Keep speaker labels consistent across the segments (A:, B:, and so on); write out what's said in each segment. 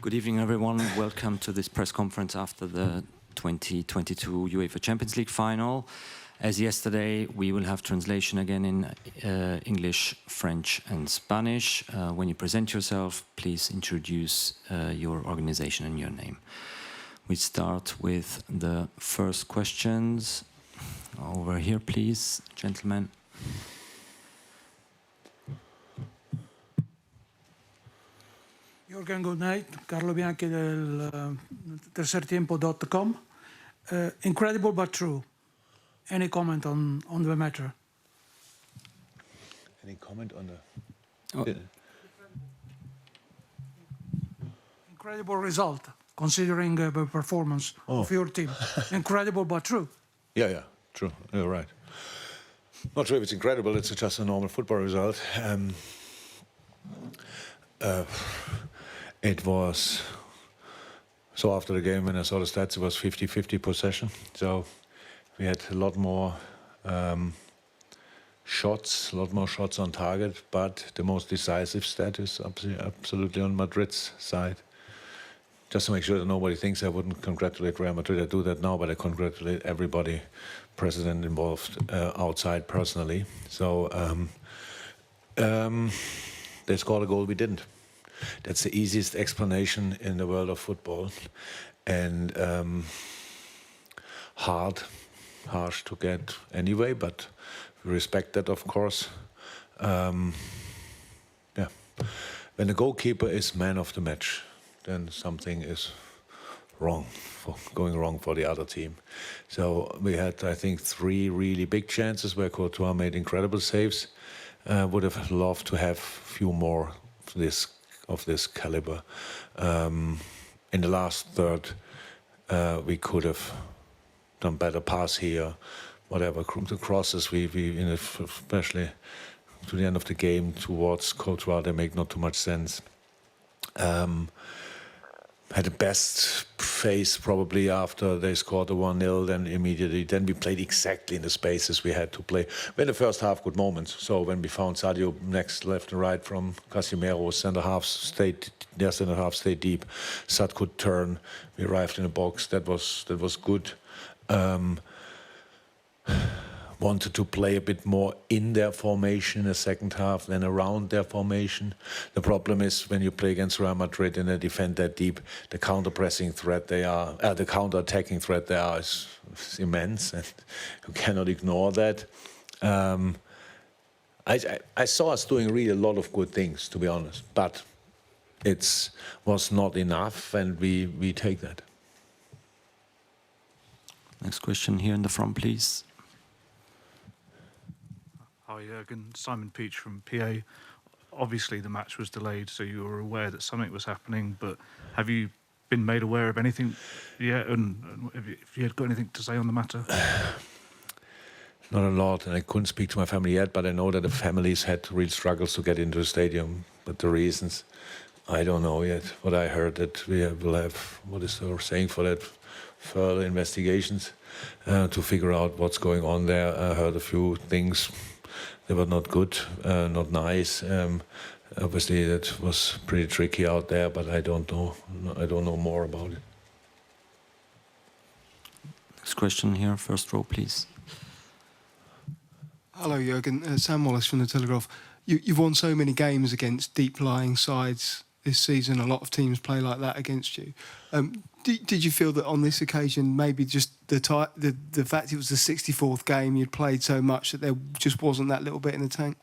A: Good evening, everyone. Welcome to this press conference after the 2022 UEFA Champions League final. As yesterday, we will have translation again in English, French and Spanish. When you present yourself, please introduce your organization and your name. We start with the first questions. Over here, please, gentlemen.
B: Jurgen, good night. Carlo Bianchi del tercertiempo.com. Incredible but true. Any comment on the matter?
C: Any comment on the...
B: Incredible result, considering the performance of your team. Incredible but true.
C: Yeah, true. You're right. Not sure if it's incredible. It's just a normal football result. It was... So after the game, when I saw the stats, it was 50-50 possession. So we had a lot more shots on target, but the most decisive stat is absolutely on Madrid's side. Just to make sure that nobody thinks I wouldn't congratulate Real Madrid. I do that now, but I congratulate everybody, president involved, outside personally. So they scored a goal, we didn't. That's the easiest explanation in the world of football, and harsh to get anyway, but we respect that, of course. When the goalkeeper is man of the match, then something is going wrong for the other team. So we had, I think, 3 really big chances where Courtois made incredible saves. Would have loved to have a few more of this caliber. In the last third, we could have done better pass here, whatever. The crosses, especially to the end of the game towards Courtois, they make not too much sense. Had the best phase probably after they scored the 1-0, then immediately. Then we played exactly in the spaces we had to play. We had the first half good moments. So when we found Sadio next, left and right from Casemiro, center half stayed deep. Sad could turn. We arrived in the box. That was good. Wanted to play a bit more in their formation in the second half than around their formation. The problem is when you play against Real Madrid and they defend that deep, the counter-pressing threat the counter-attacking threat they are is immense, and you cannot ignore that. I saw us doing really a lot of good things, to be honest, but it was not enough, and we take that.
A: Next question here in the front, please.
D: Hi, Jurgen. Simon Peach from PA. Obviously, the match was delayed, so you were aware that something was happening, but have you been made aware of anything yet? And have you got anything to say on the matter?
C: Not a lot, and I couldn't speak to my family yet, but I know that the families had real struggles to get into the stadium. But the reasons, I don't know yet. What I heard that we will have, what is the saying for that, further investigations to figure out what's going on there. I heard a few things. They were not good, not nice. Obviously, that was pretty tricky out there, but I don't know. I don't know more about it.
A: Next question here, first row, please.
E: Hello, Jurgen. Sam Wallace from The Telegraph. You've won so many games against deep-lying sides this season. A lot of teams play like that against you. Did you feel that on this occasion, maybe just the fact it was the 64th game, you'd played so much that there just wasn't that little bit in the tank?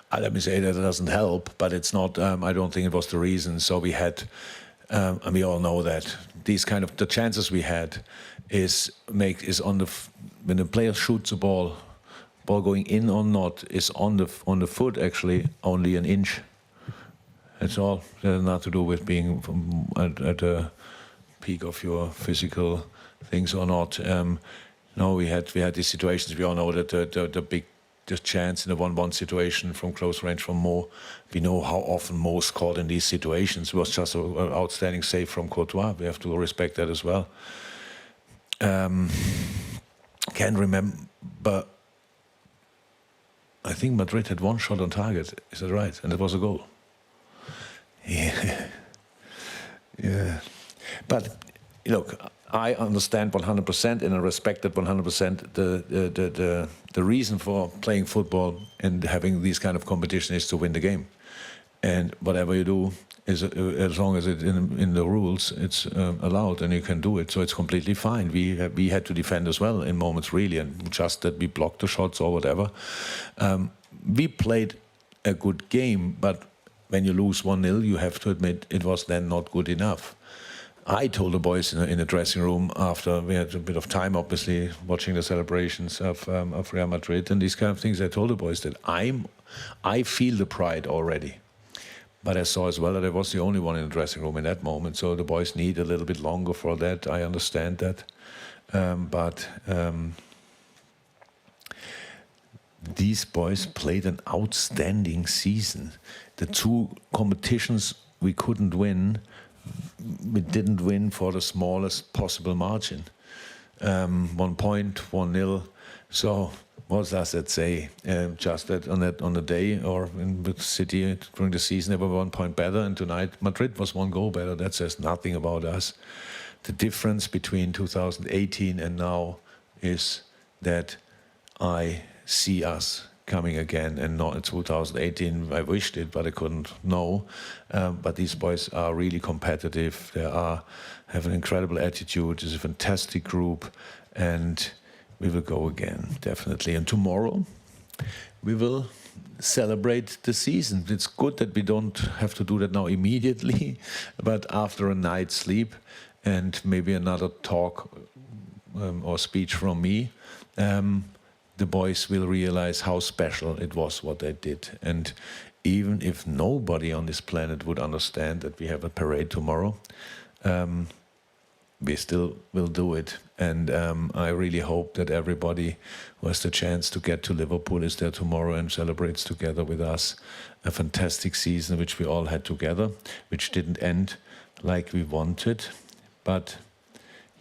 C: Let me say that it doesn't help, but it's not. I don't think it was the reason. So we had, and we all know that these kind of the chances we had is on the when the player shoots a ball going in or not is on the foot actually only an inch. That's all. It has nothing to do with being at the peak of your physical things or not. No, we had these situations. We all know that the chance in the 1-1 situation from close range from Mo. We know how often Mo scored in these situations. It was just an outstanding save from Courtois. We have to respect that as well. Can remember. I think Madrid had 1 shot on target. Is that right? And it was a goal. Yeah. Yeah, but look, I understand 100% and I respect that 100%. The reason for playing football and having these kind of competition is to win the game, and whatever you do is as long as it's in the rules, it's allowed and you can do it. So it's completely fine. We had to defend as well in moments really, and just that we blocked the shots or whatever. We played a good game, but when you lose 1-0, you have to admit it was then not good enough. I told the boys in the dressing room after we had a bit of time, obviously, watching the celebrations of Real Madrid and these kind of things. I told the boys that I feel the pride already. But I saw as well that I was the only one in the dressing room in that moment. So the boys need a little bit longer for that. I understand that. But these boys played an outstanding season. The two competitions we couldn't win, we didn't win for the smallest possible margin. 1 point, 1-0. So what does that say? Just that on the day or in the city during the season they were 1 point better, and tonight Madrid was 1 goal better. That says nothing about us. The difference between 2018 and now is that I see us coming again, and not in 2018. I wished it, but I couldn't know. But these boys are really competitive. They have an incredible attitude. It's a fantastic group, and we will go again, definitely. And tomorrow, we will celebrate the season. It's good that we don't have to do that now immediately, but after a night's sleep and maybe another talk or speech from me, the boys will realize how special it was what they did. And even if nobody on this planet would understand that we have a parade tomorrow, we still will do it. And I really hope that everybody who has the chance to get to Liverpool is there tomorrow and celebrates together with us a fantastic season which we all had together, which didn't end like we wanted. But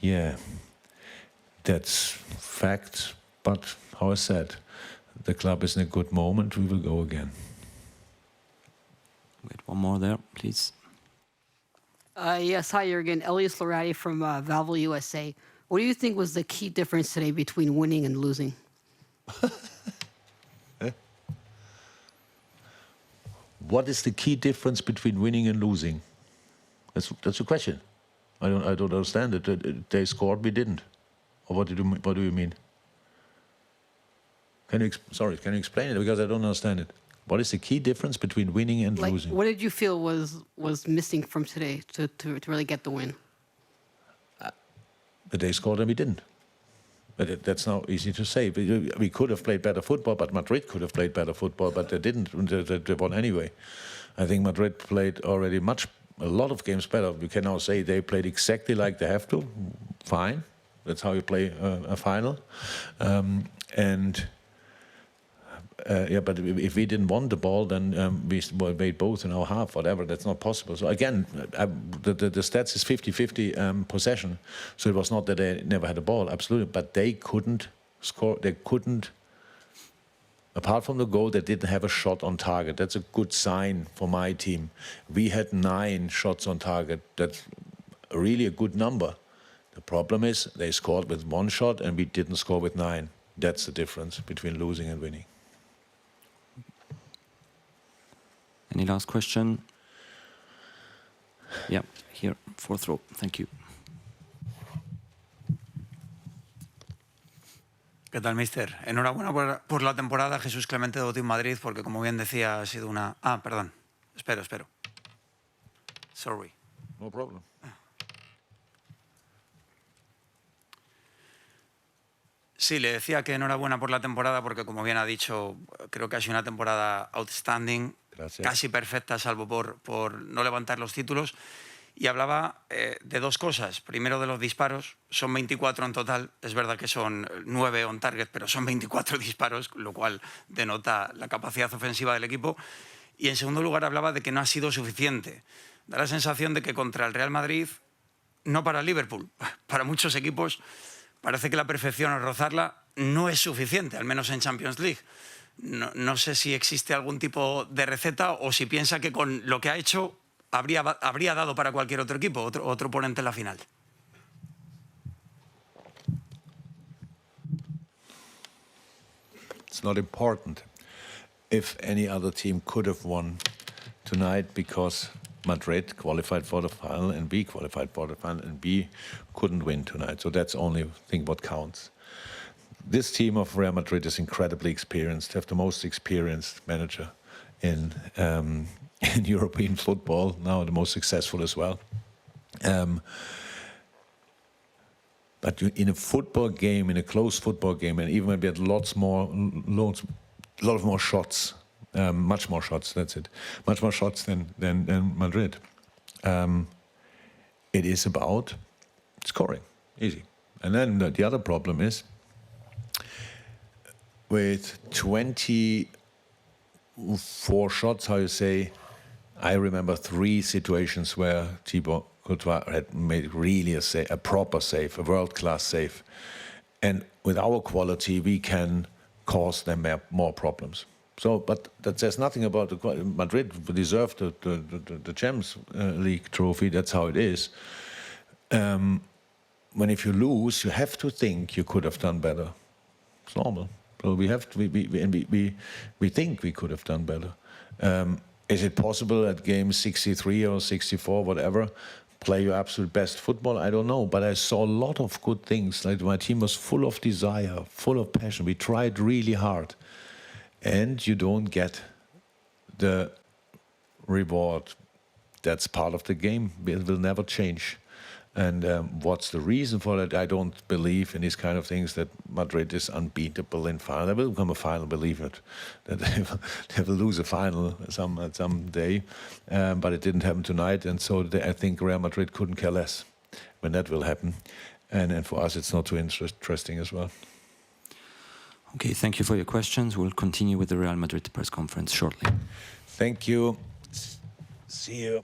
C: yeah, that's fact. But how I said, the club is in a good moment. We will go again.
A: Wait, one more there, please.
F: Yes, hi, Jurgen. Elias Lorati from Valve USA. What do you think was the key difference today between winning and losing?
C: What is the key difference between winning and losing? That's a question. I don't understand it. They scored, we didn't. Or what do you mean? Can you explain it, because I don't understand it? What is the key difference between winning and losing?
F: What did you feel was missing from today to really get the win?
C: But they scored and we didn't. But that's not easy to say. We could have played better football, but Madrid could have played better football, but they didn't. They won anyway. I think Madrid played already a lot of games better. We can now say they played exactly like they have to. Fine. That's how you play a final. Yeah, but if we didn't want the ball, then we made both in our half, whatever. That's not possible. So again, the stats is 50-50 possession. So it was not that they never had the ball, absolutely. But they couldn't score. They couldn't, apart from the goal, they didn't have a shot on target. That's a good sign for my team. We had 9 shots on target. That's really a good number. The problem is they scored with 1 shot and we didn't score with 9. That's the difference between losing and winning.
A: Any last question? Yeah, here, 4th row. Thank you.
G: ¿Qué tal, mister? Enhorabuena por la temporada, Jesús Clemente de Team Madrid, porque como bien decía, ha sido una... Ah, perdón. Espero. Sorry.
C: No problem.
G: Sí, le decía que enhorabuena por la temporada, porque como bien ha dicho, creo que ha sido una temporada outstanding.
C: Gracias.
G: Casi perfecta, salvo por no levantar los títulos. Y hablaba de 2 cosas. Primero, de los disparos. Son 24 en total. Es verdad que son 9 on target, pero son 24 disparos, lo cual denota la capacidad ofensiva del equipo. Y en segundo lugar, hablaba de que no ha sido suficiente. Da la sensación de que contra el Real Madrid, no para el Liverpool, para muchos equipos, parece que la perfección o rozarla no es suficiente, al menos en Champions League. No sé si existe algún tipo de receta o si piensa que con lo que ha hecho habría dado para cualquier otro equipo, otro oponente en la final.
C: It's not important if any other team could have won tonight because Madrid qualified for the final and we qualified for the final and we couldn't win tonight. So that's the only thing what counts. This team of Real Madrid is incredibly experienced, have the most experienced manager in European football, now the most successful as well. But in a football game, in a close football game, and even when we had a lot of more shots, much more shots, that's it, much more shots than Madrid. It is about scoring, easy. And then the other problem is, with 24 shots, how you say, I remember 3 situations where Thibaut Courtois had made really a proper save, a world-class save. And with our quality, we can cause them more problems. So, but that says nothing about Madrid deserved the Champions League trophy. That's how it is. If you lose, you have to think you could have done better. It's normal. So we have to, we think we could have done better. Is it possible at game 63 or 64, whatever, play your absolute best football? I don't know, but I saw a lot of good things. Like my team was full of desire, full of passion. We tried really hard, and you don't get the reward. That's part of the game. It will never change. And what's the reason for that? I don't believe in these kind of things that Madrid is unbeatable in final. They will become a final, believe it. That they will lose a final some day, but it didn't happen tonight. And so I think Real Madrid couldn't care less when that will happen. And for us, it's not too interesting as well.
A: Okay, thank you for your questions. We'll continue with the Real Madrid press conference shortly.
C: Thank you. See you.